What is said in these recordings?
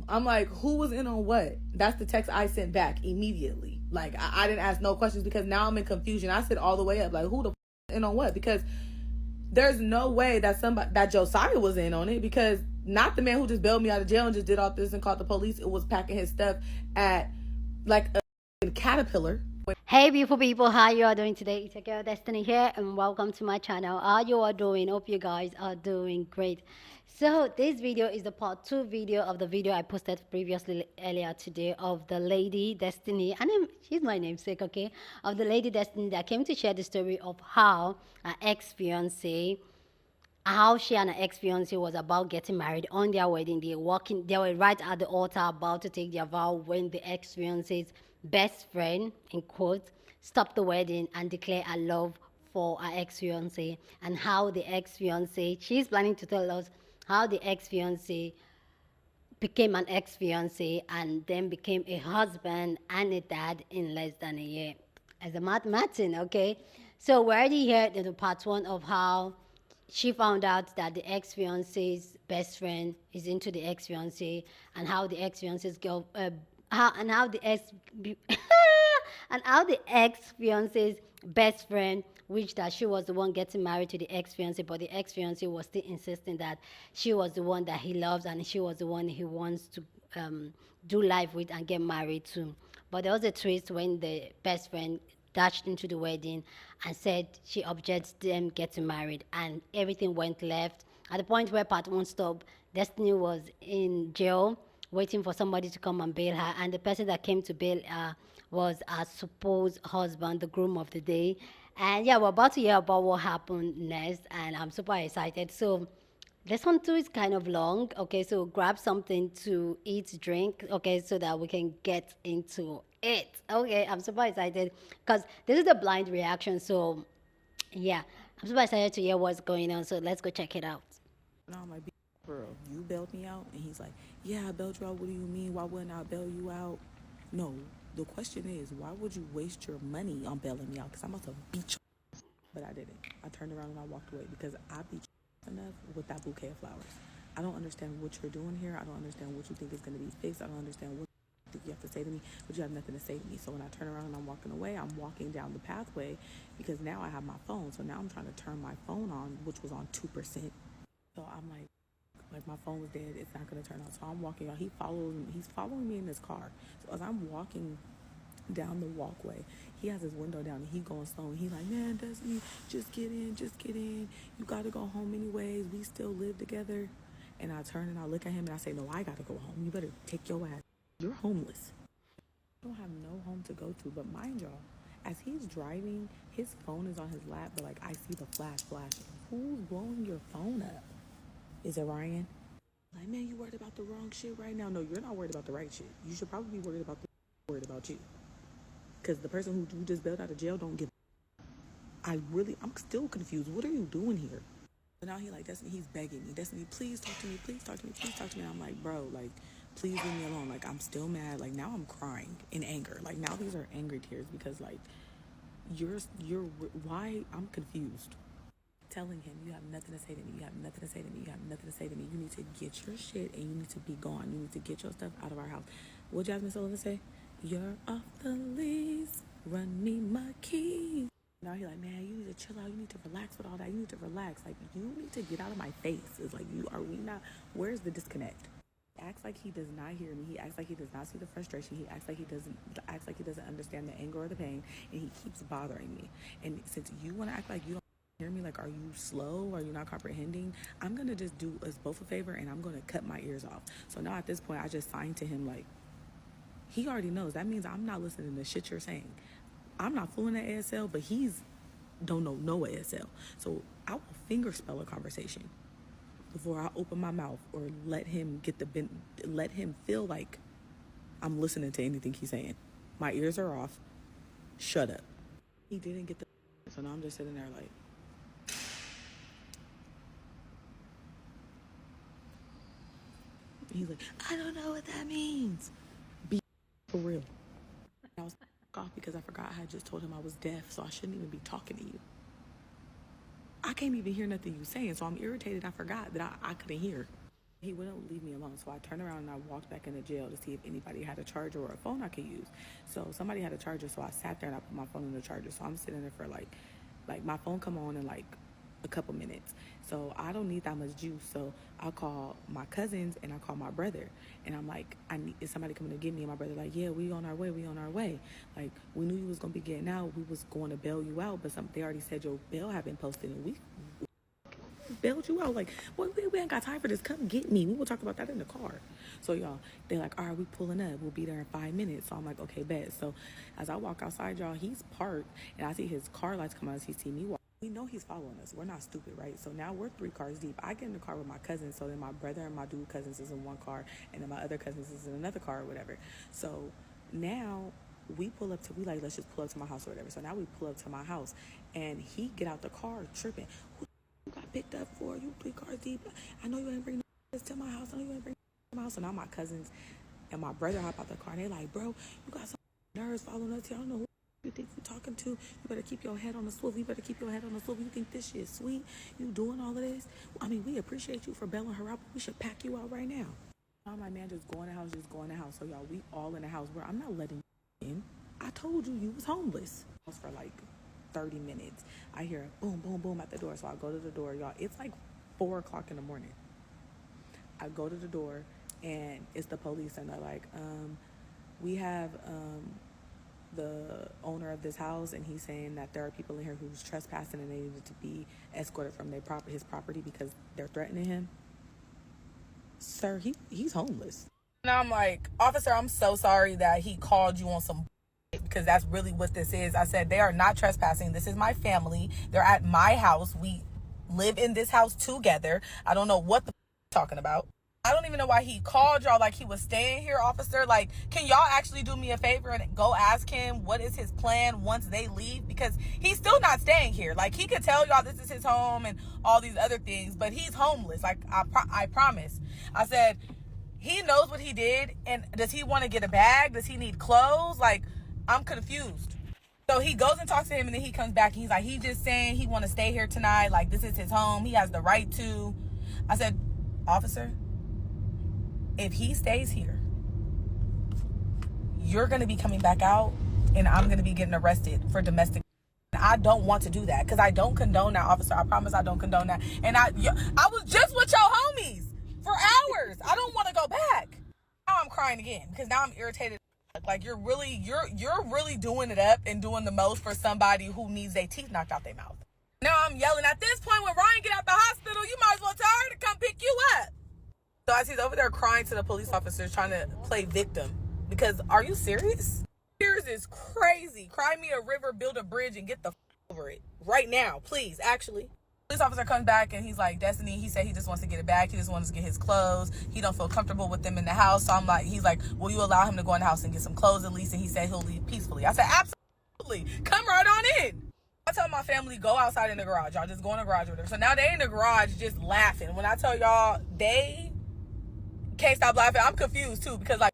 I'm like, who was in on what? That's the text I sent back immediately. Like, I didn't ask no questions because now I'm in confusion. I said all the way up, like, who the in on what? Because there's no way that Josiah was in on it, because not the man who just bailed me out of jail and just did all this and called the police. It was packing his stuff at like a Caterpillar. Hey beautiful people, how you are doing today? It's your girl Destiny here and welcome to my channel. How you are doing? Hope you guys are doing great. So this video is the part 2 video of the video I posted previously earlier today of the lady Destiny, and she's my namesake, okay, of the lady Destiny that came to share the story of how her ex-fiance, how she and her ex-fiance was about getting married on their wedding day. They were right at the altar about to take their vow when the ex-fiance's best friend, in quotes, stopped the wedding and declared her love for her ex-fiance, and how the ex-fiance, she's planning to tell us how the ex-fiance became an ex-fiance and then became a husband and a dad in less than a year. As a Martin, okay? So we already heard in the part 1 of how she found out that the ex-fiance's best friend is into the ex-fiance, and how the ex-fiance's girl, how the and how the ex-fiance's best friend wished that she was the one getting married to the ex-fiance, but the ex-fiance was still insisting that she was the one that he loves and she was the one he wants to do life with and get married to. But there was a twist when the best friend dashed into the wedding and said she objects them getting married, and everything went left. At the point where part 1 stopped, Destiny was in jail waiting for somebody to come and bail her, and the person that came to bail her was her supposed husband, the groom of the day. And yeah, we're about to hear about what happened next, and I'm super excited. So this one too is kind of long, okay, so grab something to eat, drink, okay, so that we can get into it. Okay, I'm super excited because this is the blind reaction. So yeah, I'm super excited to hear what's going on, so let's go check it out. And I'm like, girl, you bailed me out? And he's like, yeah, I bailed you out. What do you mean? Why wouldn't I bail you out? No, the question is, why would you waste your money on bailing me out? Because I'm about to beat you. But I didn't. I turned around and I walked away because I beat you enough with that bouquet of flowers. I don't understand what you're doing here. I don't understand what you think is going to be fixed. I don't understand what you have to say to me, but you have nothing to say to me. So when I turn around and I'm walking away, I'm walking down the pathway because now I have my phone. So now I'm trying to turn my phone on, which was on 2%. So I'm like my phone was dead. It's not going to turn on. So I'm walking out. He's following me in his car. So as I'm walking down the walkway, he has his window down and he going slow. And he's like, man, Destiny, just get in. You got to go home anyways. We still live together. And I turn and I look at him and I say, no, I got to go home. You better take your ass. You're homeless. You don't have no home to go to. But mind y'all, as he's driving, his phone is on his lap, but like I see the flash flashing. Who's blowing your phone up? Is it Ryan? Like, man, you worried about the wrong shit right now. No, you're not worried about the right shit. You should probably be worried about you. Because the person who you just bailed out of jail don't give. I'm still confused. What are you doing here? But now he's begging me. Destiny, please talk to me. Please talk to me. Please talk to me. And I'm like, bro, like, please leave me alone. Like, I'm still mad. Like, now I'm crying in anger. Like, now these are angry tears because, like, why? I'm confused. Telling him, you have nothing to say to me. You have nothing to say to me. You have nothing to say to me. You need to get your shit and you need to be gone. You need to get your stuff out of our house. What Jasmine Sullivan say? You're off the lease. Run me my keys. Now he's like, man, you need to chill out. You need to relax with all that. You need to relax. Like, you need to get out of my face. It's like, where's the disconnect? He acts like he does not hear me. He acts like he does not see the frustration. He acts like he doesn't understand the anger or the pain, and he keeps bothering me. And since you want to act like you don't hear me, like, are you slow? Are you not comprehending? I'm gonna just do us both a favor and I'm gonna cut my ears off. So now at this point, I just signed to him, like, he already knows. That means I'm not listening to shit you're saying. I'm not fooling at ASL, but he's don't know no ASL. So I will finger spell a conversation before I open my mouth or let him feel like I'm listening to anything he's saying. My ears are off. Shut up. He didn't get the, so now I'm just sitting there like, he's like, I don't know what that means. Be for real. I was off because I forgot I had just told him I was deaf, so I shouldn't even be talking to you. I can't even hear nothing you saying, so I'm irritated. I forgot that I couldn't hear. He wouldn't leave me alone. So I turned around and I walked back into jail to see if anybody had a charger or a phone I could use. So somebody had a charger, so I sat there and I put my phone in the charger. So I'm sitting there for like my phone come on in like a couple minutes. So I don't need that much juice. So I call my cousins and I call my brother. And I'm like, is somebody coming to get me? And my brother like, yeah, we on our way. Like, we knew you was going to be getting out. We was going to bail you out. But they already said your bail had been posted. And we bailed you out. Like, well, we ain't got time for this. Come get me. We will talk about that in the car. So y'all, they're like, all right, we pulling up. We'll be there in 5 minutes. So I'm like, okay, bet. So as I walk outside, y'all, he's parked and I see his car lights come on as he see me walk. We know he's following us. We're not stupid, right? So now we're 3 cars deep. I get in the car with my cousins. So then my brother and my dude cousins is in one car, and then my other cousins is in another car or whatever. So now we pull up to, we like, let's just pull up to my house or whatever. So now we pull up to my house, and he get out the car tripping. Who you got picked up for? You 3 cars deep. I know you ain't bring this to my house. I know you ain't bring this to my house. So now my cousins and my brother hop out the car, and they like, bro, you got some nerves following us here. I don't know who you think you're talking to. You better keep your head on the swivel. You better keep your head on the swivel. You think this shit is sweet? You doing all of this? I mean, we appreciate you for bailing her out, but we should pack you out right now. I'm like, man, just go in the house, just go in the house. So y'all, we all in the house where I'm not letting you in. I told you was homeless. For like 30 minutes. I hear a boom, boom, boom at the door. So I go to the door, y'all. It's like 4 o'clock in the morning. I go to the door and it's the police, and they're like, we have the owner of this house, and he's saying that there are people in here who's trespassing and they needed to be escorted from his property because they're threatening him. Sir, he's homeless. And I'm like, officer, I'm so sorry that he called you on some because that's really what this is. I said, they are not trespassing. This is my family. They're at my house. We live in this house together. I don't know what the talking about. I don't even know why he called y'all like he was staying here, officer. Like, can y'all actually do me a favor and go ask him what is his plan once they leave? Because he's still not staying here. Like, he could tell y'all this is his home and all these other things, but he's homeless. Like, I promise. I said, he knows what he did, and does he want to get a bag? Does he need clothes? Like, I'm confused. So he goes and talks to him, and then he comes back, and he's like, he's just saying he want to stay here tonight. Like, this is his home. He has the right to. I said, officer, if he stays here, you're going to be coming back out, and I'm going to be getting arrested for domestic. I don't want to do that because I don't condone that, officer. I promise I don't condone that. And I was just with your homies for hours. I don't want to go back. Now I'm crying again because now I'm irritated. Like, you're really doing it up and doing the most for somebody who needs their teeth knocked out their mouth. Now I'm yelling. At this point, when Ryan get out the hospital, you might as well tell her to come pick you up. So as he's over there crying to the police officers, trying to play victim. Because, are you serious? Tears is crazy. Cry me a river, build a bridge, and get the over it. Right now, please, actually. Police officer comes back and he's like, Destiny, he said he just wants to get it back. He just wants to get his clothes. He don't feel comfortable with them in the house. So he's like, will you allow him to go in the house and get some clothes at least? And he said he'll leave peacefully. I said, absolutely. Come right on in. I tell my family, go outside in the garage. Y'all just go in the garage or whatever. So now they in the garage just laughing. When I tell y'all, they can't stop laughing. I'm confused too because like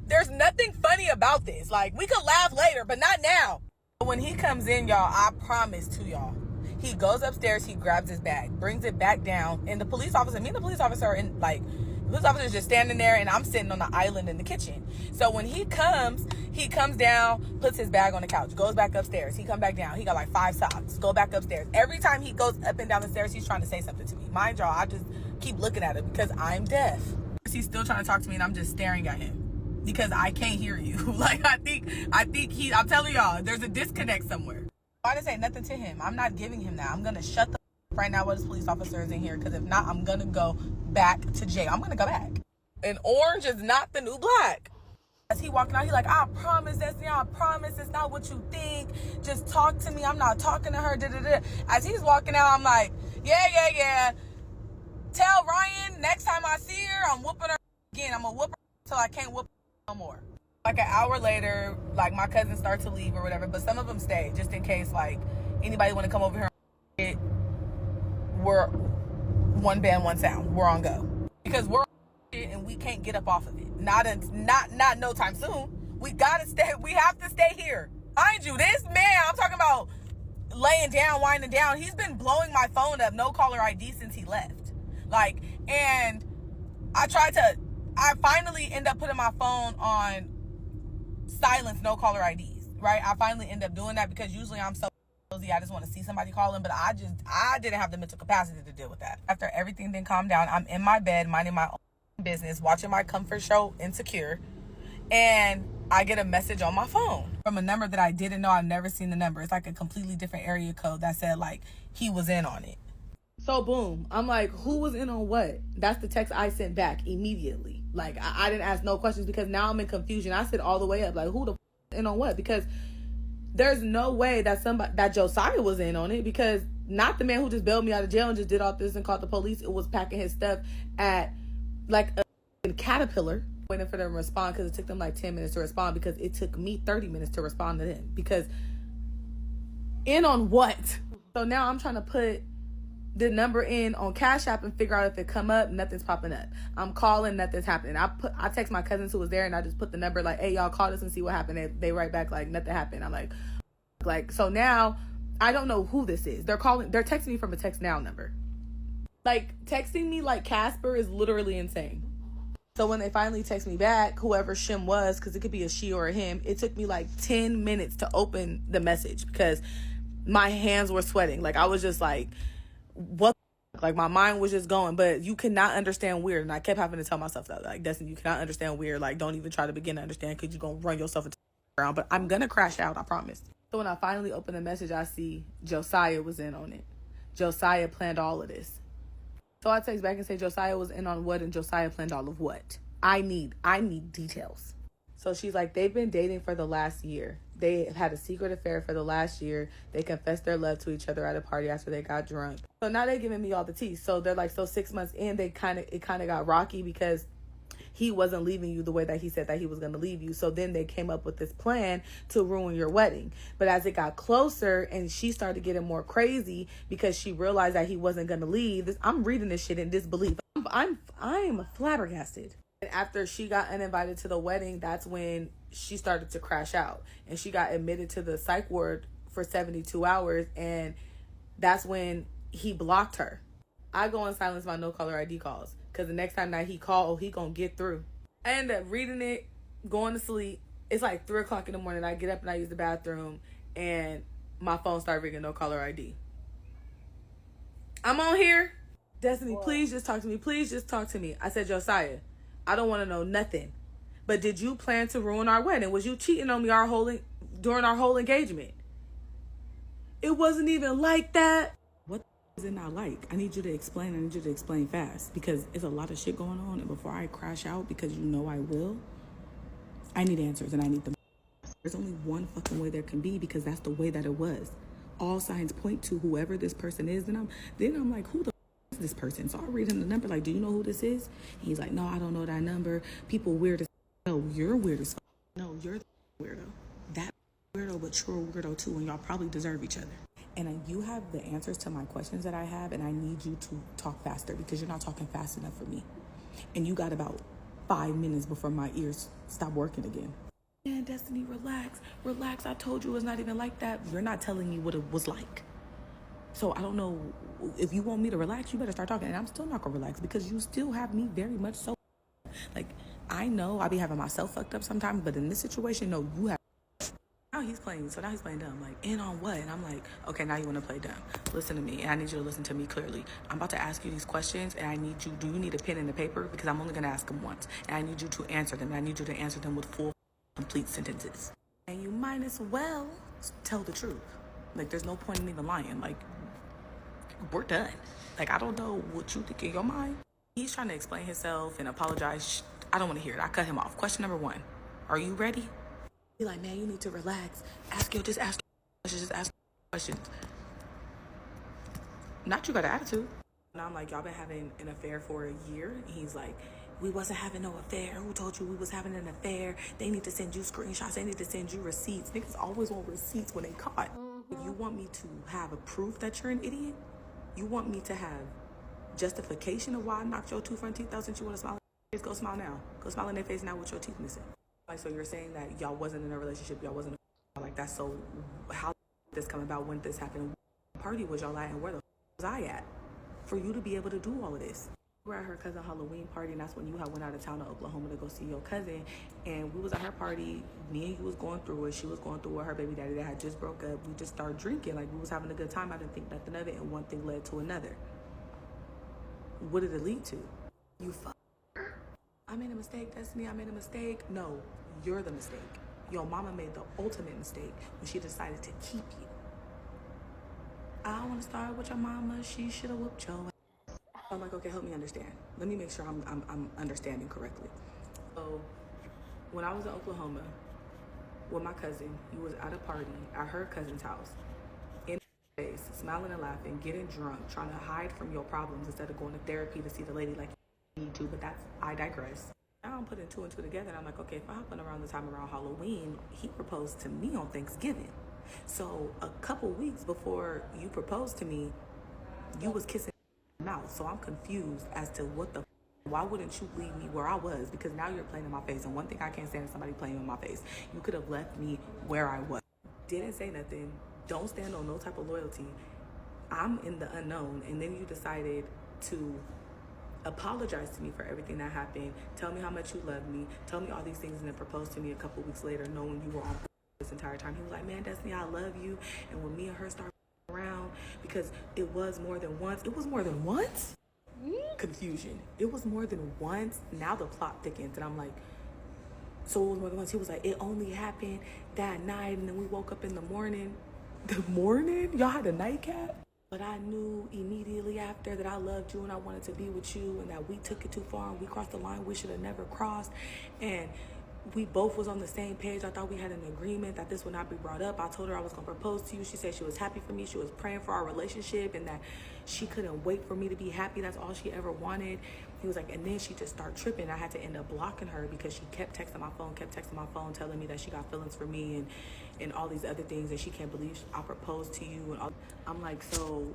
there's nothing funny about this. Like, we could laugh later, but not now. When he comes in, y'all, I promise to y'all, he goes upstairs, he grabs his bag, brings it back down, and the police officer, me and the police officer are in, like, the police officer is just standing there, and I'm sitting on the island in the kitchen. So when he comes down, puts his bag on the couch, goes back upstairs, he come back down, he got like 5 socks, go back upstairs. Every time he goes up and down the stairs, he's trying to say something to me. Mind y'all, I just keep looking at him because I'm deaf. He's still trying to talk to me, and I'm just staring at him because I can't hear you. Like, I think I'm telling y'all, there's a disconnect somewhere. I didn't say nothing to him. I'm not giving him that. I'm going to shut the right now while this police officer is in here, because if not, I'm going to go back to jail. I'm going to go back. And orange is not the new black. As he walking out, he like, I promise, Destiny, I promise it's not what you think. Just talk to me. I'm not talking to her. Da-da-da. As he's walking out, I'm like, yeah. Tell Ryan next time I see her, I'm whooping her again. I'm going to whoop her until I can't whoop her no more. Like an hour later, like, my cousins start to leave or whatever, but some of them stay just in case, like, anybody want to come over here. We're one band, one sound. We're on go. Because we're on shit and we can't get up off of it. Not no time soon. We gotta stay. We have to stay here. Mind you, this man, I'm talking about laying down, winding down. He's been blowing my phone up, no caller ID, since he left. Like, and I finally end up putting my phone on silence, no caller IDs, right? I finally end up doing that because usually I'm so nosy, I just want to see somebody calling, but I didn't have the mental capacity to deal with that. After everything then calmed down, I'm in my bed, minding my own business, watching my comfort show, Insecure, and I get a message on my phone from a number that I didn't know. I've never seen the number. It's like a completely different area code that said like he was in on it. So boom, I'm like, who was in on what? That's the text I sent back immediately. Like I didn't ask no questions because now I'm in confusion. I said all the way up, like who the in on what? Because there's no way that Josiah was in on it, because not the man who just bailed me out of jail and just did all this and called the police. It was packing his stuff at like a Caterpillar, waiting for them to respond, because it took them like 10 minutes to respond, because it took me 30 minutes to respond to them. Because in on what? So now I'm trying to put the number in on Cash App and figure out if it come up. Nothing's popping up. I'm calling, nothing's happening. I text my cousins who was there, and I just put the number like, hey, y'all call us and see what happened. They write back like nothing happened. I'm like, so now I don't know who this is. They're texting me from a Text Now number. Like, texting me like Casper is literally insane. So when they finally text me back, whoever Shim was, because it could be a she or a him, it took me like 10 minutes to open the message because my hands were sweating. Like, I was just like, what? Like, my mind was just going. But you cannot understand weird. And I kept having to tell myself that, like, Destiny, you cannot understand weird. Like, don't even try to begin to understand, because you're going to run yourself into the ground. But I'm going to crash out, I promise. So when I finally open the message, I see Josiah was in on it. Josiah planned all of this. So I text back and say, Josiah was in on what, and Josiah planned all of what? I need details. So she's like, they've been dating for the last year. They had a secret affair for the last year. They confessed their love to each other at a party after they got drunk. So now they're giving me all the tea. So they're like, so 6 months in, it kind of got rocky because he wasn't leaving you the way that he said that he was going to leave you. So then they came up with this plan to ruin your wedding. But as it got closer and she started getting more crazy because she realized that he wasn't going to leave, I'm reading this shit in disbelief. I'm flabbergasted. And after she got uninvited to the wedding, that's when she started to crash out. And she got admitted to the psych ward for 72 hours. And that's when he blocked her. I go and silence my no caller ID calls, because the next time that he called, he gonna get through. I end up reading it, going to sleep. It's like 3 o'clock in the morning. I get up and I use the bathroom, and my phone started ringing, no caller ID. I'm on here. Destiny, please just talk to me. Please just talk to me. I said, Josiah, I don't want to know nothing. But did you plan to ruin our wedding? Was you cheating on me during our whole engagement? It wasn't even like that. What is it not like? I need you to explain. I need you to explain fast, because it's a lot of shit going on. And before I crash out, because you know I will, I need answers, and I need them. There's only one fucking way there can be, because that's the way that it was. All signs point to whoever this person is. And I'm like, who the is this person? So I read him the number, like, do you know who this is? He's like, no, I don't know that number. People weird as no, you're weird as no, you're the weirdo. That weirdo, but you're a weirdo too, and y'all probably deserve each other. And you have the answers to my questions that I have, and I need you to talk faster, because you're not talking fast enough for me. And you got about 5 minutes before my ears stop working again. Man, Destiny, relax. I told you it's not even like that. You're not telling me what it was like. So I don't know, if you want me to relax, you better start talking. And I'm still not gonna relax, because you still have me very much so. Like, I know I be having myself fucked up sometimes, but in this situation, no, you have. Now he's playing dumb. Like, in on what? And I'm like, okay, now you want to play dumb. Listen to me, and I need you to listen to me clearly. I'm about to ask you these questions, and I need you, do you need a pen and a paper? Because I'm only going to ask them once. And I need you to answer them. And I need you to answer them with full, complete sentences. And you might as well tell the truth. Like, there's no point in even lying. Like, we're done. Like, I don't know what you think in your mind. He's trying to explain himself and apologize. I don't want to hear it. I cut him off. Question number 1. Are you ready? Be like, man, you need to relax. Just ask questions. Not you got an attitude. And I'm like, y'all been having an affair for a year? And he's like, we wasn't having no affair. Who told you we was having an affair? They need to send you screenshots. They need to send you receipts. Niggas always want receipts when they caught. You want me to have a proof that you're an idiot? You want me to have justification of why I knocked your 2 front teeth out since you want to smile? Go smile now. Go smile in their face now with your teeth missing. Like, so you're saying that y'all wasn't in a relationship, y'all wasn't like that. So how did this come about? When did this happen? What party was y'all at, and where the was I at for you to be able to do all of this? We were at her cousin Halloween party, and that's when you had went out of town to Oklahoma to go see your cousin. And we was at her party. Me and you was going through it. She was going through it. Her baby daddy that had just broke up. We just started drinking. Like, we was having a good time. I didn't think nothing of it, and one thing led to another. What did it lead to? You fuck her. I made a mistake, Destiny. I made a mistake. No, you're the mistake. Your mama made the ultimate mistake when she decided to keep you. I don't want to start with your mama. She should have whooped your ass. I'm like, okay, help me understand. Let me make sure I'm understanding correctly. So, when I was in Oklahoma with my cousin, you was at a party at her cousin's house, in her face, smiling and laughing, getting drunk, trying to hide from your problems instead of going to therapy to see the lady like you need to. But I digress. Now I'm putting two and two together, and I'm like, okay, if I happen around the time around Halloween, he proposed to me on Thanksgiving. So a couple weeks before you proposed to me, you was kissing my mouth. So I'm confused as to why wouldn't you leave me where I was? Because now you're playing in my face. And one thing I can't stand is somebody playing in my face. You could have left me where I was. Didn't say nothing. Don't stand on no type of loyalty. I'm in the unknown. And then you decided to apologize to me for everything that happened. Tell me how much you love me. Tell me all these things, and then propose to me a couple weeks later, knowing you were on this entire time. He was like, man, Destiny, I love you. And when me and her started around, because it was more than once. It was more than once? Confusion. It was more than once. Now the plot thickens, and I'm like, so it was more than once. He was like, it only happened that night, and then we woke up in the morning. The morning? Y'all had a nightcap? But I knew immediately after that I loved you and I wanted to be with you, and that we took it too far and we crossed the line we should have never crossed. And we both was on the same page. I thought we had an agreement that this would not be brought up. I told her I was going to propose to you. She said she was happy for me. She was praying for our relationship, and that she couldn't wait for me to be happy. That's all she ever wanted. He was like, and then she just started tripping. I had to end up blocking her because she kept texting my phone, telling me that she got feelings for me and all these other things, and she can't believe I proposed to you. And all. I'm like, so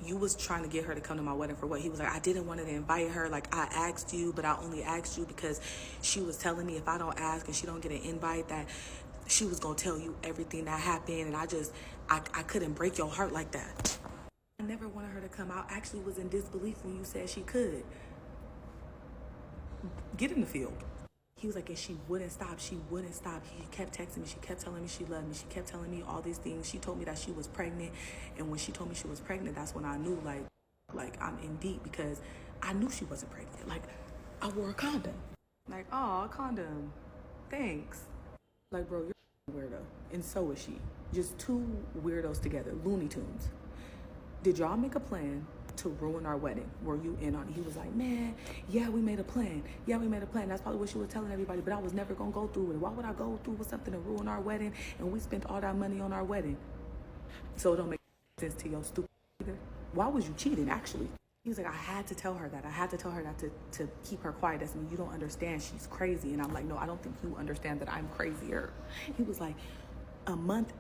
you was trying to get her to come to my wedding for what? He was like, I didn't want to invite her. Like, I asked you, but I only asked you because she was telling me if I don't ask and she don't get an invite, that she was going to tell you everything that happened. And I couldn't break your heart like that. I never wanted her to come out. I actually was in disbelief when you said she could. Get in the field. He was like, and she wouldn't stop. She wouldn't stop. He kept texting me. She kept telling me she loved me. She kept telling me all these things. She told me that she was pregnant. And when she told me she was pregnant, that's when I knew, like I'm in deep, because I knew she wasn't pregnant. Like, I wore a condom. Like, oh, a condom. Thanks. Like, bro, you're a weirdo. And so is she. Just two weirdos together. Looney Tunes. Did y'all make a plan to ruin our wedding? Were you in on it? He was like, man, yeah, we made a plan. Yeah, we made a plan. That's probably what she was telling everybody, but I was never going to go through with it. Why would I go through with something to ruin our wedding? And we spent all that money on our wedding. So it don't make sense to your stupid either. Why was you cheating, actually? He was like, I had to tell her that. I had to tell her that to keep her quiet. That's me. You don't understand. She's crazy. And I'm like, no, I don't think you understand that I'm crazier. He was like, a month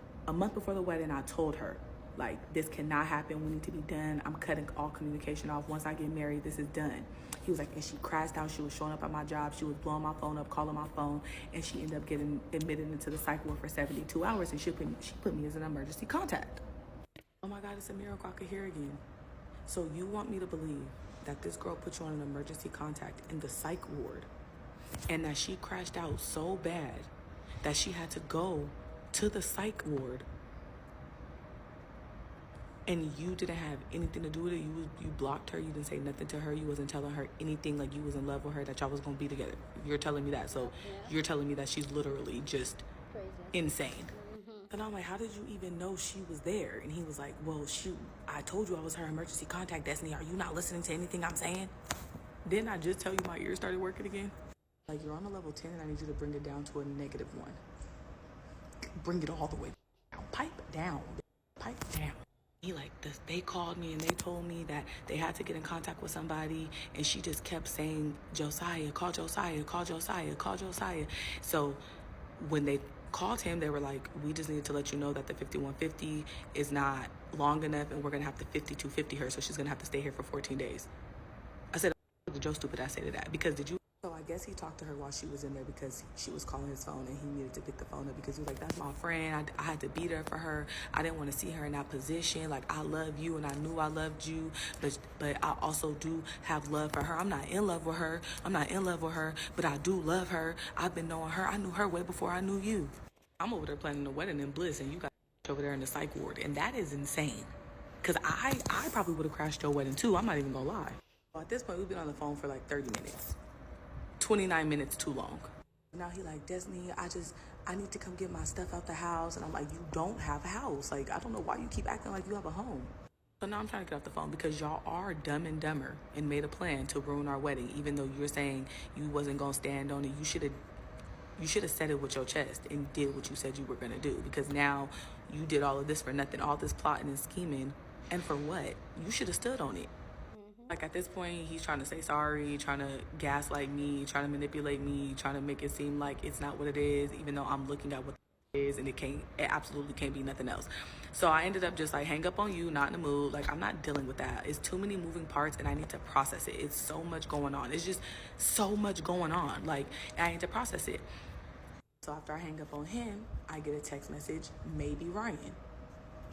before the wedding, I told her, like, this cannot happen. We need to be done. I'm cutting all communication off. Once I get married, this is done. He was like, and she crashed out. She was showing up at my job. She was blowing my phone up, calling my phone, and she ended up getting admitted into the psych ward for 72 hours, and she put me as an emergency contact. Oh my God, it's a miracle I could hear again. So you want me to believe that this girl put you on an emergency contact in the psych ward, and that she crashed out so bad that she had to go to the psych ward, and you didn't have anything to do with it? You blocked her. You didn't say nothing to her. You wasn't telling her anything, like you was in love with her, that y'all was going to be together. You're telling me that. So you're telling me that she's literally just crazy, insane. And I'm like, how did you even know she was there? And he was like, well, shoot, I told you I was her emergency contact, Destiny. Are you not listening to anything I'm saying? Didn't I just tell you my ears started working again? Like, you're on a level 10, and I need you to bring it down to a -1. Bring it all the way down. Pipe down. Pipe down. They called me and they told me that they had to get in contact with somebody, and she just kept saying, Josiah, call Josiah, call Josiah, call Josiah. So when they called him, they were like, we just needed to let you know that the 5150 is not long enough, and we're going to have to 5250 her, so she's going to have to stay here for 14 days. I said, Joe, stupid I say to that, because did you? So I guess he talked to her while she was in there because she was calling his phone and he needed to pick the phone up because he was like, that's my friend. I had to be there for her. I didn't want to see her in that position. Like, I love you and I knew I loved you, but I also do have love for her. I'm not in love with her. But I do love her. I've been knowing her. I knew her way before I knew you. I'm over there planning the wedding in bliss and you got over there in the psych ward. And that is insane. Because I probably would have crashed your wedding too. I'm not even going to lie. At this point, we've been on the phone for like 30 minutes. 29 minutes too long. Now he like, Destiny, I need to come get my stuff out the house. And I'm like, you don't have a house. Like, I don't know why you keep acting like you have a home. So now I'm trying to get off the phone because y'all are dumb and dumber and made a plan to ruin our wedding, even though you're saying you wasn't going to stand on it. You should have said it with your chest and did what you said you were going to do, because now you did all of this for nothing, all this plotting and scheming. And for what? You should have stood on it. Like, at this point, he's trying to say sorry, trying to gaslight me, trying to manipulate me, trying to make it seem like it's not what it is, even though I'm looking at what it is, and it absolutely can't be nothing else. So I ended up just like hang up on you, not in the mood. Like, I'm not dealing with that. It's too many moving parts and I need to process it. It's so much going on. It's just so much going on. Like, I need to process it. So after I hang up on him, I get a text message, maybe Ryan.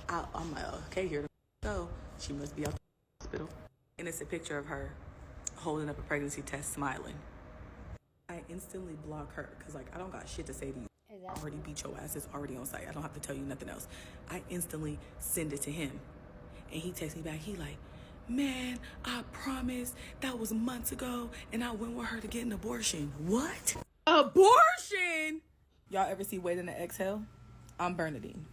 I'm like, okay, here to go. She must be out the hospital. And it's a picture of her holding up a pregnancy test, smiling. I instantly block her because, like, I don't got shit to say to you. Exactly. I already beat your ass. It's already on site. I don't have to tell you nothing else. I instantly send it to him. And he texts me back. He like, man, I promise that was months ago and I went with her to get an abortion. What? Abortion? Y'all ever see Wait in the Exhale? I'm Bernadine.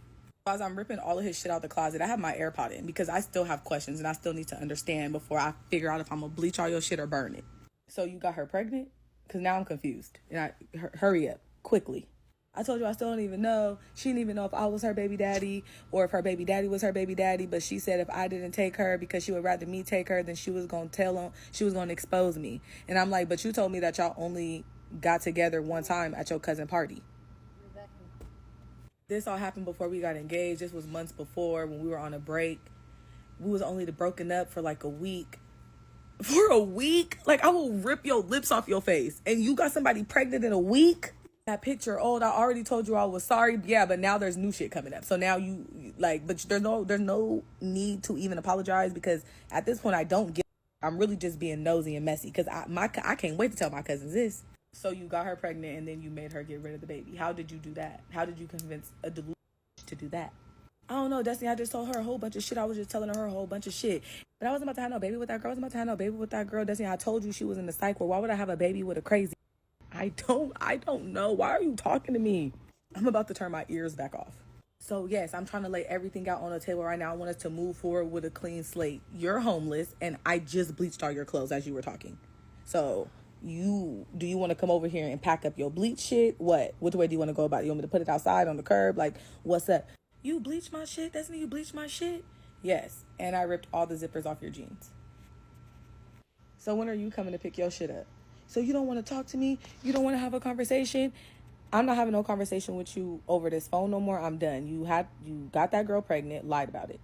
As I'm ripping all of his shit out the closet, I have my AirPod in because I still have questions and I still need to understand before I figure out if I'm gonna bleach all your shit or burn it. So you got her pregnant? Because now I'm confused. And hurry up, quickly. I told you I still don't even know. She didn't even know if I was her baby daddy or if her baby daddy was her baby daddy. But she said if I didn't take her because she would rather me take her, then she was gonna she was gonna expose me. And I'm like, but you told me that y'all only got together one time at your cousin party. This all happened before we got engaged. This was months before when we were on a break. We was only broken up for like a week. For a week? Like, I will rip your lips off your face. And you got somebody pregnant in a week? That picture, I already told you I was sorry. Yeah, but now there's new shit coming up. So now you, like, but there's no need to even apologize because at this point I don't get I'm really just being nosy and messy because I can't wait to tell my cousins this. So you got her pregnant and then you made her get rid of the baby. How did you do that? How did you convince a delusional to do that? I don't know, Destiny. I just told her a whole bunch of shit. I was just telling her a whole bunch of shit. But I wasn't about to have no baby with that girl. I wasn't about to have no baby with that girl. Destiny, I told you she was in the psych ward. Why would I have a baby with a crazy? I don't know. Why are you talking to me? I'm about to turn my ears back off. So yes, I'm trying to lay everything out on the table right now. I want us to move forward with a clean slate. You're homeless and I just bleached all your clothes as you were talking. So do you want to come over here and pack up your bleach shit? Which way do you want to go about it? You want me to put it outside on the curb? Like, what's up? You bleach my shit? Destiny, you bleached my shit? Yes. And I ripped all the zippers off your jeans. So when are you coming to pick your shit up? So you don't want to talk to me? You don't want to have a conversation? I'm not having no conversation with you over this phone no more. I'm done. You got that girl pregnant, lied about it.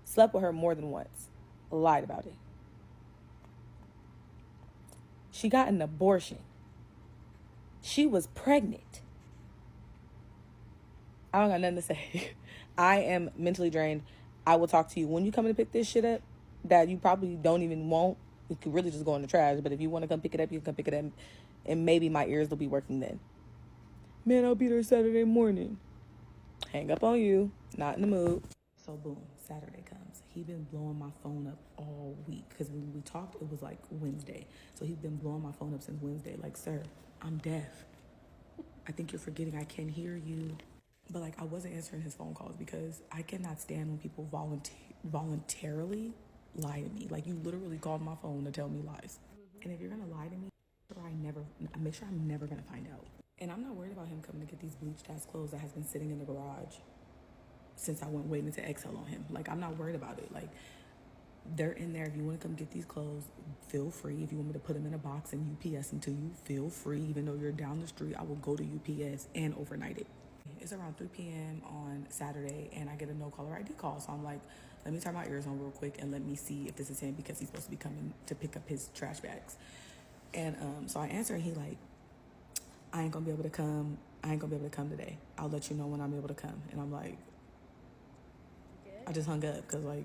Slept with her more than once, lied about it. She got an abortion. She was pregnant. I don't got nothing to say. I am mentally drained. I will talk to you when you come to pick this shit up that you probably don't even want. It could really just go in the trash. But if you want to come pick it up, you can come pick it up. And maybe my ears will be working then. Man, I'll be there Saturday morning. Hang up on you. Not in the mood. So boom, Saturday comes. He been blowing my phone up all week. Because when we talked, it was like Wednesday. So he's been blowing my phone up since Wednesday. Like, sir, I'm deaf. I think you're forgetting I can hear you. But like, I wasn't answering his phone calls because I cannot stand when people voluntarily lie to me. Like, you literally called my phone to tell me lies. And if you're gonna lie to me, make sure I'm never gonna find out. And I'm not worried about him coming to get these bleached ass clothes that has been sitting in the garage since I went waiting to exhale on him. Like, I'm not worried about it. Like, they're in there. If you want to come get these clothes, feel free. If you want me to put them in a box and UPS them to you, feel free. Even though you're down the street, I will go to UPS and overnight it. It's around 3 p.m. on Saturday, and I get a no-caller ID call. So I'm like, let me turn my ears on real quick and let me see if this is him because he's supposed to be coming to pick up his trash bags. And so I answer, and he like, I ain't gonna be able to come. I ain't gonna be able to come today. I'll let you know when I'm able to come. And I'm like, I just hung up because like,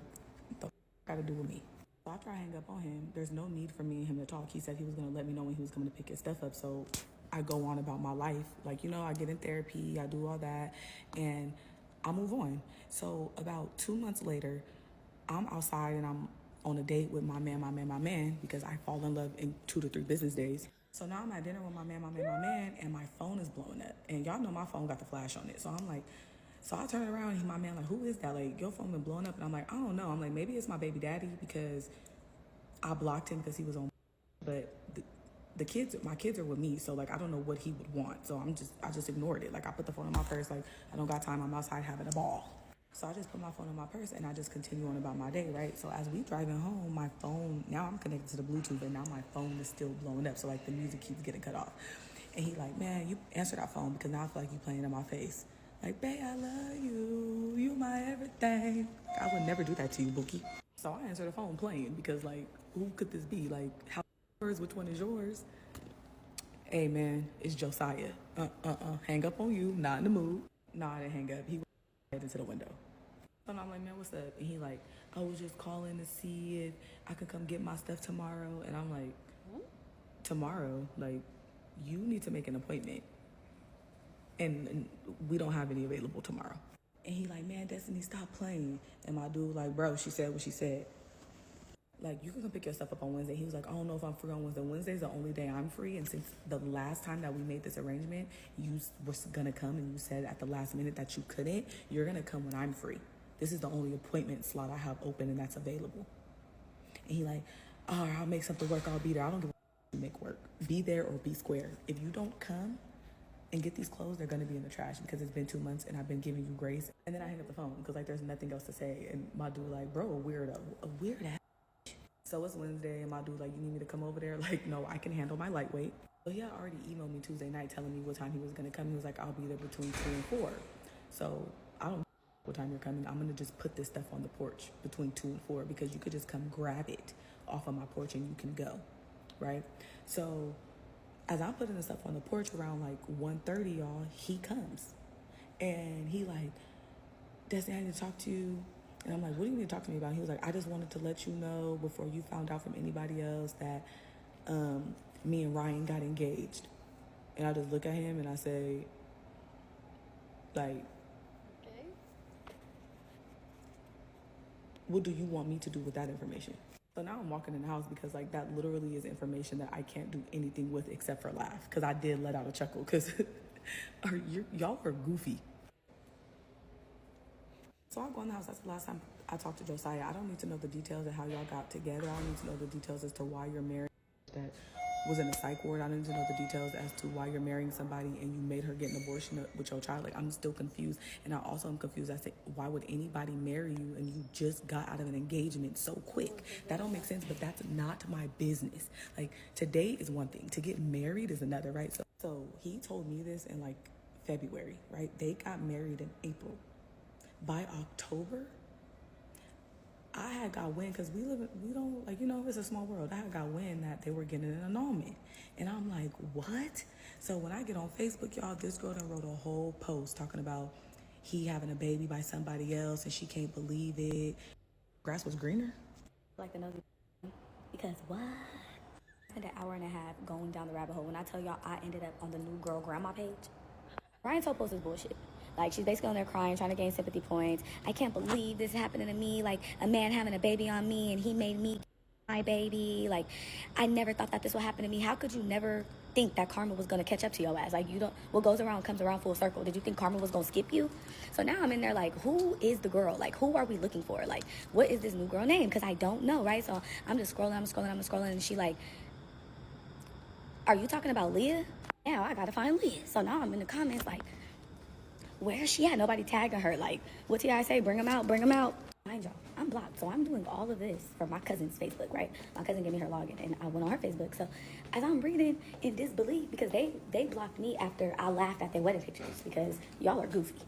the got to do with me. So after I hang up on him, there's no need for me and him to talk. He said he was gonna let me know when he was coming to pick his stuff up. So I go on about my life. Like, you know, I get in therapy, I do all that, and I move on. So about 2 months later, I'm outside and I'm on a date with my man, because I fall in love in 2 to 3 business days. So now I'm at dinner with my man, and my phone is blowing up. And y'all know my phone got the flash on it. So I'm like, so I turn around and my man like, who is that? Like, your phone been blowing up. And I'm like, I don't know. I'm like, maybe it's my baby daddy because I blocked him because he was on. But the kids, my kids are with me, so like I don't know what he would want. So I just ignored it. Like I put the phone in my purse. Like I don't got time. I'm outside having a ball. So I just put my phone in my purse and I just continue on about my day, right? So as we driving home, my phone, now I'm connected to the Bluetooth, and now my phone is still blowing up. So like the music keeps getting cut off. And he like, man, you answer that phone because now I feel like you playing in my face. Like, babe, I love you. You my everything. I would never do that to you, Bookie. So I answer the phone playing because like, who could this be? Like, how yours? Which one is yours? Hey man, it's Josiah. Hang up on you. Not in the mood. Nah, I didn't hang up. He went head into the window. And I'm like, man, what's up? And he like, I was just calling to see if I could come get my stuff tomorrow. And I'm like, tomorrow? Like, you need to make an appointment. And we don't have any available tomorrow. And he like, man, Destiny, stop playing. And my dude like, bro, she said what she said. Like, you can come pick your stuff up on Wednesday. He was like, I don't know if I'm free on Wednesday. Wednesday's the only day I'm free. And since the last time that we made this arrangement, you were gonna come and you said at the last minute that you couldn't, you're gonna come when I'm free. This is the only appointment slot I have open and that's available. And he like, all right, I'll make something work. I'll be there. I don't give a you make work. Be there or be square. If you don't come and get these clothes, they're gonna be in the trash because it's been 2 months and I've been giving you grace. And then I hang up the phone because like there's nothing else to say. And my dude like, bro, a weird ass. So it's Wednesday and my dude like, you need me to come over there? Like, no, I can handle my lightweight. So he had already emailed me Tuesday night telling me what time he was gonna come. He was like, I'll be there between 2 and 4. So I don't know what time you're coming. I'm gonna just put this stuff on the porch between 2 and 4 because you could just come grab it off of my porch and you can go, right? So as I'm putting the stuff on the porch around like 1:30, y'all, he comes. And he like, Destiny, I need to talk to you. And I'm like, what do you need to talk to me about? He was like, I just wanted to let you know before you found out from anybody else that me and Ryan got engaged. And I just look at him and I say, like, Okay. what do you want me to do with that information? So now I'm walking in the house because like that literally is information that I can't do anything with except for laugh. Because I did let out a chuckle because y'all are goofy. So I go in the house. That's the last time I talked to Josiah. I don't need to know the details of how y'all got together. I don't need to know the details as to why you're married. That was in a psych ward. I don't need to know the details as to why you're marrying somebody and you made her get an abortion with your child. Like, I'm still confused. And I also am confused as to why would anybody marry you and you just got out of an engagement so quick? That don't make sense, but that's not my business. Like, to date is one thing. To get married is another, right? So he told me this in like February, right? They got married in April. By October, I had got wind because we don't, like, you know, it's a small world. I had got wind that they were getting an annulment. And I'm like, what? So when I get on Facebook, y'all, this girl done wrote a whole post talking about he having a baby by somebody else and she can't believe it. Grass was greener. Like the nosy, because what? I spent an hour and a half going down the rabbit hole. When I tell y'all I ended up on the new girl grandma page, Ryan's whole post is bullshit. Like, she's basically on there crying, trying to gain sympathy points. I can't believe this is happening to me. Like, a man having a baby on me and he made me my baby. Like, I never thought that this would happen to me. How could you never think that karma was going to catch up to your ass? Like, you don't, what goes around comes around full circle. Did you think karma was going to skip you? So now I'm in there like, who is the girl? Like, who are we looking for? Like, what is this new girl name? Because I don't know, right? So I'm just scrolling, and she like, are you talking about Leah? Now I got to find Leah. So now I'm in the comments like, where is she at? Nobody tagging her. Like, what did I say? Bring them out, bring them out. Mind y'all, I'm blocked. So I'm doing all of this for my cousin's Facebook, right? My cousin gave me her login and I went on her Facebook. So as I'm reading in disbelief, because they blocked me after I laughed at their wedding pictures because y'all are goofy.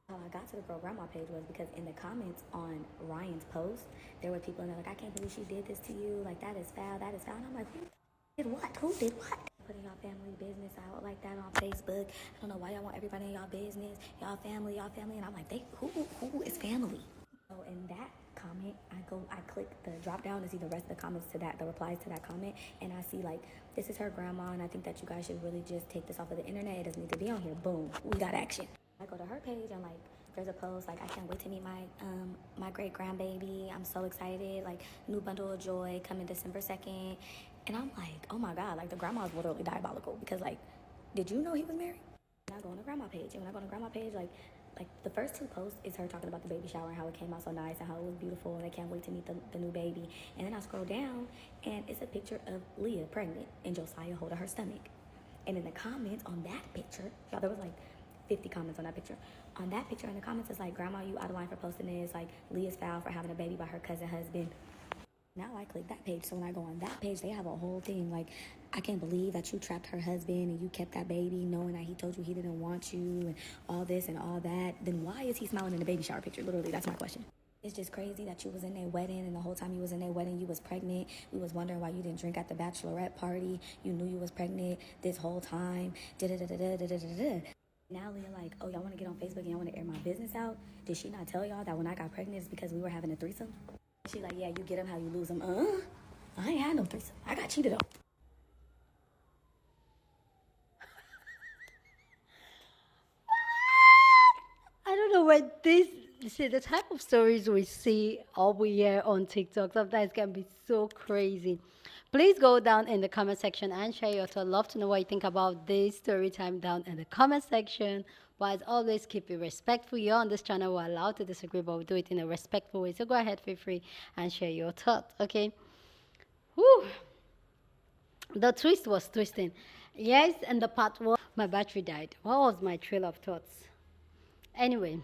How I got to the girl grandma page was because in the comments on Ryan's post, there were people in there like, I can't believe she did this to you. Like, that is foul, that is foul. And I'm like, who Did what? Who did what? Putting y'all family business out like that on Facebook. I don't know why y'all want everybody in y'all business, y'all family, and I'm like, who is family? So in that comment, I click the drop down to see the rest of the comments to that, the replies to that comment, and I see like, this is her grandma, and I think that you guys should really just take this off of the internet. It doesn't need to be on here. Boom, we got action. I go to her page and like, there's a post like, I can't wait to meet my great grandbaby. I'm so excited. Like, new bundle of joy coming December 2nd. And I'm like, oh my God, like the grandma's literally diabolical because like, did you know he was married? And I go on the grandma page, and when I go on the grandma page, like the first two posts is her talking about the baby shower and how it came out so nice and how it was beautiful and they can't wait to meet the new baby. And then I scroll down and it's a picture of Leah pregnant and Josiah holding her stomach. And in the comments on that picture, y'all, there was like 50 comments on that picture. On that picture in the comments, it's like, grandma, you out of line for posting this. Like, Leah's foul for having a baby by her cousin husband. Now I click that page. So when I go on that page, they have a whole thing like, I can't believe that you trapped her husband and you kept that baby knowing that he told you he didn't want you and all this and all that. Then why is he smiling in the baby shower picture? Literally, that's my question. It's just crazy that you was in their wedding, and the whole time you was in their wedding, you was pregnant. We was wondering why you didn't drink at the bachelorette party. You knew you was pregnant this whole time. Da-da-da-da-da-da-da-da. Now Leah like, oh, y'all want to get on Facebook and y'all want to air my business out? Did she not tell y'all that when I got pregnant it's because we were having a threesome? She like, yeah, you get them how you lose them. I ain't had no threesome. I got cheated on. I don't know what this. See, the type of stories we see or we hear on TikTok sometimes can be so crazy. Please go down in the comment section and share your thoughts. Love to know what you think about this story time down in the comment section. But as always, keep it respectful. You're on this channel. We're allowed to disagree, but we do it in a respectful way. So go ahead, feel free and share your thoughts. Okay. Whew. The twist was twisting. Yes, and the part one, my battery died. What was my trail of thoughts? Anyway,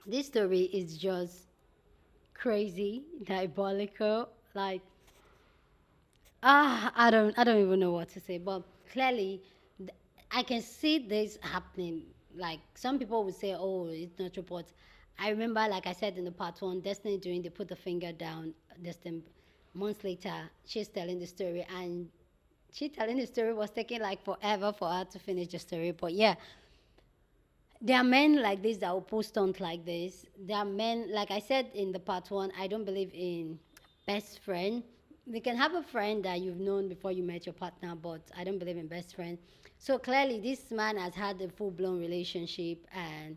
this story is just crazy, diabolical. Like, I don't even know what to say. But clearly, I can see this happening. Like, some people would say, "Oh, it's not true," but I remember, like I said in the part one, Destiny doing they put the finger down. Destiny, months later, she's telling the story, and she telling the story was taking like forever for her to finish the story. But yeah, there are men like this that will post on like this. There are men, like I said in the part one, I don't believe in best friend. You can have a friend that you've known before you met your partner, but I don't believe in best friend. So clearly, this man has had a full blown relationship, and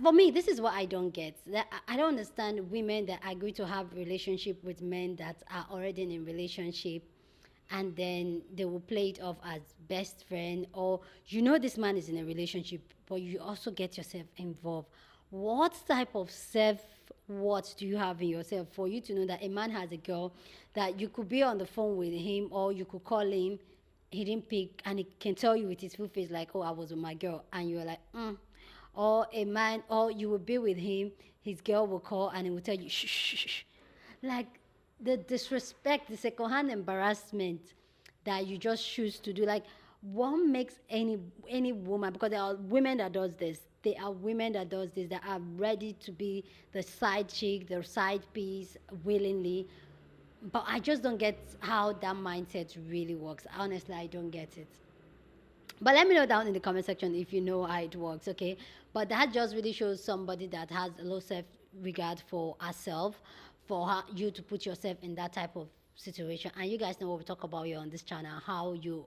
for me, this is what I don't get. That I don't understand women that agree to have relationship with men that are already in a relationship, and then they will play it off as best friend, or this man is in a relationship but you also get yourself involved. What type of self worth do you have in yourself for you to know that a man has a girl that you could be on the phone with him or you could call him, he didn't pick, and he can tell you with his full face like, oh, I was with my girl, and you're like, or a man, or you will be with him, his girl will call and he will tell you shh, shh, shh, shh. Like the disrespect, the secondhand embarrassment that you just choose to do. Like, what makes any woman, because there are women that does this, there are women that does this, that are ready to be the side chick, the side piece willingly. But I just don't get how that mindset really works. Honestly, I don't get it. But let me know down in the comment section if you know how it works, okay? But that just really shows somebody that has a low self regard for herself, for her, you to put yourself in that type of situation. And you guys know what we talk about here on this channel, how to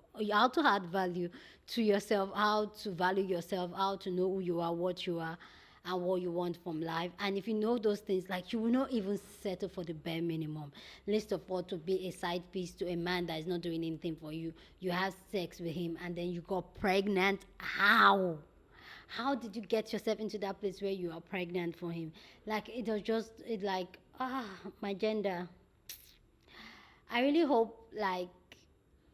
add value to yourself, how to value yourself, how to know who you are, what you are, and what you want from life. And if you know those things, like, you will not even settle for the bare minimum. Least of all, to be a side piece to a man that is not doing anything for you. You have sex with him and then you got pregnant. How did you get yourself into that place where you are pregnant for him? Like, it was just, my gender. I really hope, like,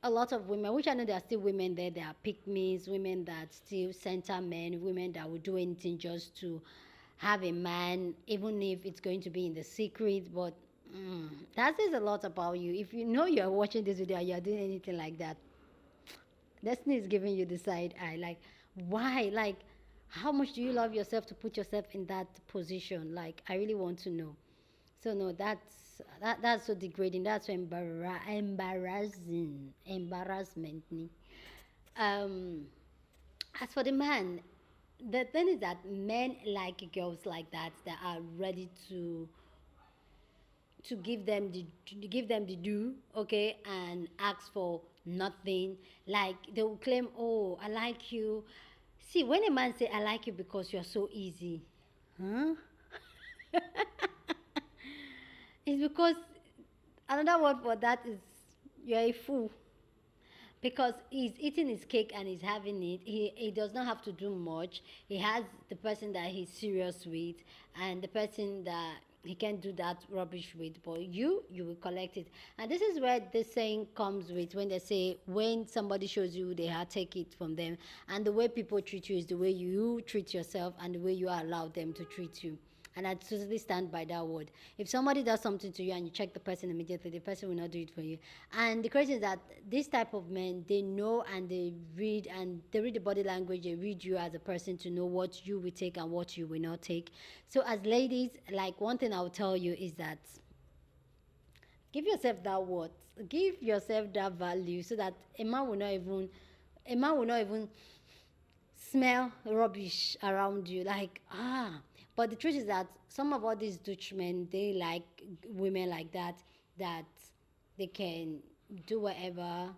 a lot of women, which I know there are still women there, there are pick-me's, women that still center men, women that will do anything just to have a man, even if it's going to be in the secret. But that says a lot about you. If you know you're watching this video and you're doing anything like that, Destiny is giving you the side eye. Like, why? Like, how much do you love yourself to put yourself in that position? Like, I really want to know. So no, that's That's so degrading. That's so embarrassing. Embarrassment. Ni. Um, as for the man, the thing is that men like girls like that are ready to give them the do, okay, and ask for nothing. Like they will claim, oh, I like you. See, when a man say I like you because you're so easy, huh? It's because another word for that is you're a fool. Because he's eating his cake and he's having it. He does not have to do much. He has the person that he's serious with and the person that he can't do that rubbish with. But you will collect it. And this is where this saying comes with, when they say when somebody shows you they have take it from them. And the way people treat you is the way you treat yourself and the way you allow them to treat you. And I totally stand by that word. If somebody does something to you and you check the person immediately, the person will not do it for you. And the crazy is that this type of men, they know and they read the body language, they read you as a person to know what you will take and what you will not take. So as ladies, like one thing I'll tell you is that give yourself that word, give yourself that value so that a man will not even smell rubbish around you. Like, but the truth is that some of all these Dutch men, they like women like that they can do whatever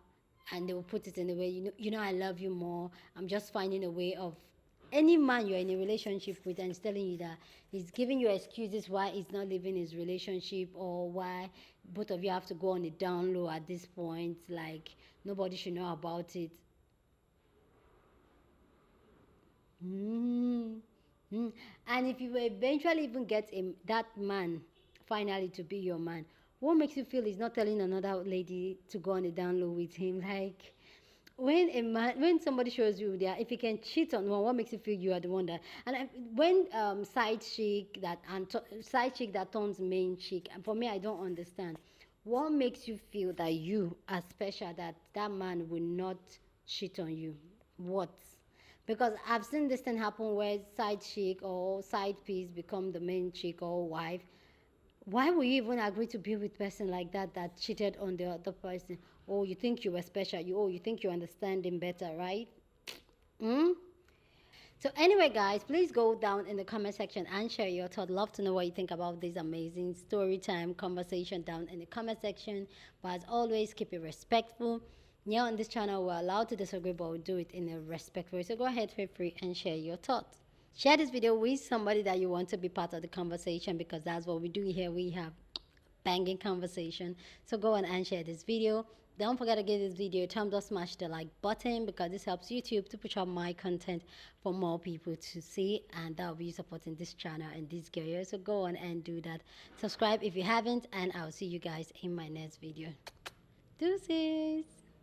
and they will put it in a way, I love you more. I'm just finding a way of, any man you're in a relationship with and he's telling you that, he's giving you excuses why he's not living his relationship, or why both of you have to go on a down low at this point, like nobody should know about it. Mm. Mm. And if you eventually even get that man finally to be your man, what makes you feel he's not telling another lady to go on a down low with him? Like, when somebody shows you there, if he can cheat on one, what makes you feel you are the one that? And when side chick that turns main chick, and for me, I don't understand. What makes you feel that you are special, that that man will not cheat on you? What? Because I've seen this thing happen where side chick or side piece become the main chick or wife. Why would you even agree to be with person like that cheated on the other person? Oh, you think you were special. You think you understand him better, right? Hmm? So anyway, guys, please go down in the comment section and share your thought. Love to know what you think about this amazing story time conversation down in the comment section. But as always, keep it respectful. Here on this channel, we're allowed to disagree, but we'll do it in a respectful way. So go ahead, feel free and share your thoughts. Share this video with somebody that you want to be part of the conversation, because that's what we do here. We have banging conversation. So go on and share this video. Don't forget to give this video a thumbs up, smash the like button, because this helps YouTube to push out my content for more people to see, and that will be supporting this channel and this girl. So go on and do that. Subscribe if you haven't, and I'll see you guys in my next video. Deuces.